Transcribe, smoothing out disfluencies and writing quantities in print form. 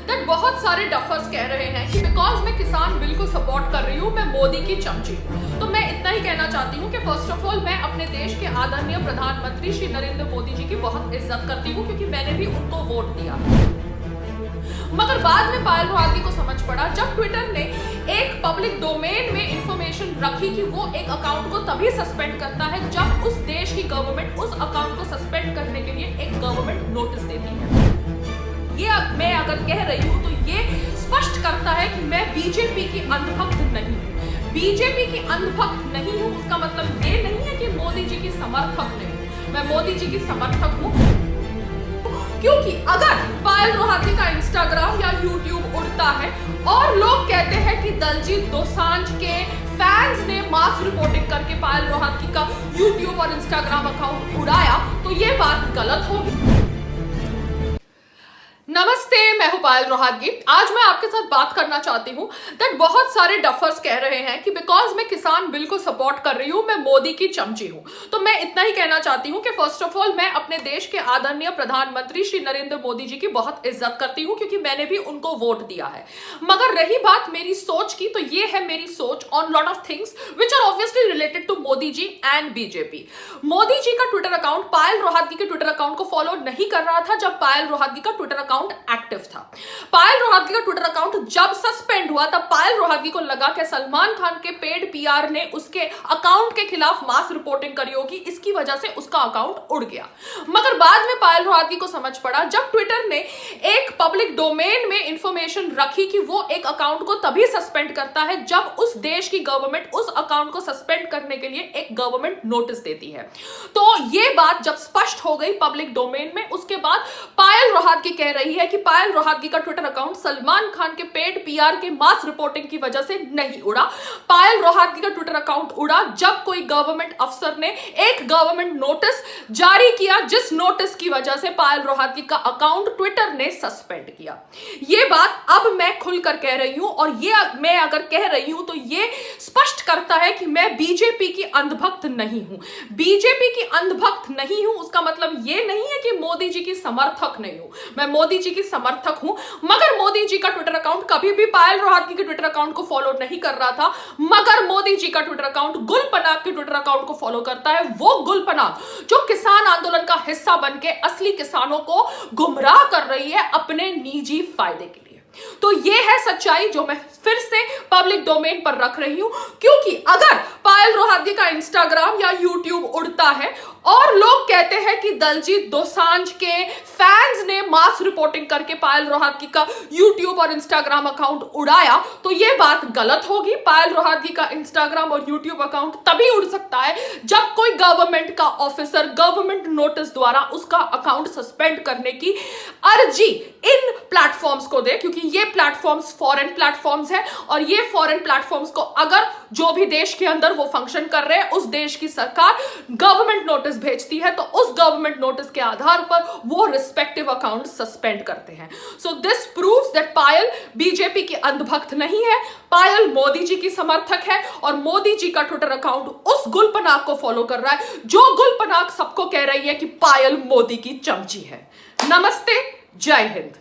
That बहुत सारे duffers कह रहे हैं कि बिकॉज मैं किसान बिल को सपोर्ट कर रही हूँ मैं मोदी की चमची हूँ। तो मैं इतना ही कहना चाहती हूँ कि फर्स्ट ऑफ ऑल मैं अपने देश के आदरणीय प्रधानमंत्री श्री नरेंद्र मोदी जी की बहुत इज्जत करती हूँ क्योंकि मैंने भी उनको वोट दिया। मगर बाद में पायल रोहातगी को समझ पड़ा जब ट्विटर ने एक पब्लिक डोमेन में इंफॉर्मेशन रखी कि वो एक अकाउंट को तभी सस्पेंड करता है जब उस देश की गवर्नमेंट उस अकाउंट को सस्पेंड करने के लिए एक गवर्नमेंट नोटिस देती है। ये मैं अगर कह रही हूं तो ये स्पष्ट करता है कि मैं बीजेपी की अंधभक्त नहीं हूं। बीजेपी की अंधभक्त नहीं हूं उसका मतलब ये नहीं है कि मोदी जी की समर्थक नहीं हूं। मैं मोदी जी की समर्थक हूं क्योंकि अगर पायल रोहातगी का इंस्टाग्राम या यूट्यूब उड़ता है और लोग कहते हैं कि दलजीत दोसांझ के फैंस ने मास रिपोर्टिंग करके पायल रोहातगी का यूट्यूब और इंस्टाग्राम अकाउंट उड़ाया तो ये बात गलत होगी। नमस्ते, मैं हूं पायल रोहातगी। आज मैं आपके साथ बात करना चाहती हूं दैट बहुत सारे डफर्स कह रहे हैं कि बिकॉज मैं किसान बिल को सपोर्ट कर रही हूं मैं मोदी की चमची हूं। तो मैं इतना ही कहना चाहती हूं कि फर्स्ट ऑफ ऑल मैं अपने देश के आदरणीय प्रधानमंत्री श्री नरेंद्र मोदी जी की बहुत इज्जत करती हूं क्योंकि मैंने भी उनको वोट दिया है। मगर रही बात मेरी सोच की तो ये है मेरी सोच on lot of things which are obviously related to Modi ji and BJP. Modi ji का ट्विटर अकाउंट पायल रोहातगी के ट्विटर अकाउंट को फॉलो नहीं कर रहा था जब पायल रोहातगी का ट्विटर अकाउंट एक्टिव था। पायल रोहातगी का ट्विटर अकाउंट जब सस्पेंड हुआ तब पायल रोहातगी को लगा कि सलमान खान के पेड पीआर ने उसके अकाउंट के खिलाफ मास रिपोर्टिंग करी होगी, इसकी वजह से उसका अकाउंट उड़ गया। मगर बाद में पायल रोहातगी को समझ पड़ा जब ट्विटर ने एक पब्लिक डोमेन में इंफॉर्मेशन रखी कि वो एक अकाउंट को तभी सस्पेंड करता है जब उस देश की गवर्नमेंट उस अकाउंट को सस्पेंड करने के लिए एक गवर्नमेंट नोटिस देती है। तो ये बात जब स्पष्ट हो गई पब्लिक डोमेन में उसके बाद पायल रोहातगी कह रही है कि पायल रोहातगी का ट्विटर अकाउंट सलमान खान के पेड पीआर के मास रिपोर्टिंग की वजह से नहीं उड़ा। पायल रोहातगी का ट्विटर अकाउंट उड़ा जब कोई गवर्नमेंट अफसर ने एक गवर्नमेंट नोटिस जारी किया जिस नोटिस की वजह से पायल रोहातगी का अकाउंट ट्विटर ने सस्पेंड किया। ये बात अब मैं खुलकर कह रही हूं और ये मैं अगर कह रही हूं तो ये स्पष्ट करता है कि मैं बीजेपी की अंधभक्त नहीं हूं। बीजेपी की अंधभक्त नहीं हूं उसका मतलब ये नहीं है कि मोदी जी की समर्थक नहीं हूं। मैं मोदी जी की समर्थक हूं मगर मोदी जी का ट्विटर अकाउंट कभी भी पायल रोहातगी के ट्विटर अकाउंट को फॉलो नहीं कर रहा था। मगर मोदी जी का ट्विटर अकाउंट गुल पनाग के ट्विटर अकाउंट को फॉलो करता है। वो गुल पनाग जो किसान आंदोलन का हिस्सा बनके असली किसानों को गुमराह कर रही है अपने निजी फायदे के लिए। तो ये है सच्चाई जो मैं फिर से पब्लिक डोमेन पर रख रही हूं क्योंकि अगर पायल रोहातगी का इंस्टाग्राम या यूट्यूब उड़ता है और लोग कहते हैं कि दलजीत दोसांझ के फैंस ने मास रिपोर्टिंग करके पायल रोहातगी का यूट्यूब और इंस्टाग्राम अकाउंट उड़ाया तो ये बात गलत होगी। पायल रोहातगी का इंस्टाग्राम और यूट्यूब अकाउंट तभी उड़ सकता है जब कोई गवर्नमेंट का ऑफिसर गवर्नमेंट नोटिस द्वारा उसका अकाउंट सस्पेंड करने की अर्जी इन प्लेटफॉर्म्स को दे क्योंकि ये प्लेटफॉर्म्स फॉरेन प्लेटफॉर्म्स है और ये फॉरेन प्लेटफॉर्म्स को अगर जो भी देश के अंदर वो फंक्शन कर रहे हैं उस देश की सरकार गवर्नमेंट नोटिस भेजती है तो उस गवर्नमेंट नोटिस के आधार पर वो रिस्पेक्टिव अकाउंट सस्पेंड करते हैं। So this proves that Payal BJP की अंधभक्त नहीं है, पायल मोदी जी की समर्थक है और मोदी जी का ट्विटर अकाउंट उस गुलपनाग को फॉलो कर रहा है जो गुलपनाग सबको कह रही है कि पायल मोदी की चमची है। नमस्ते, जय हिंद।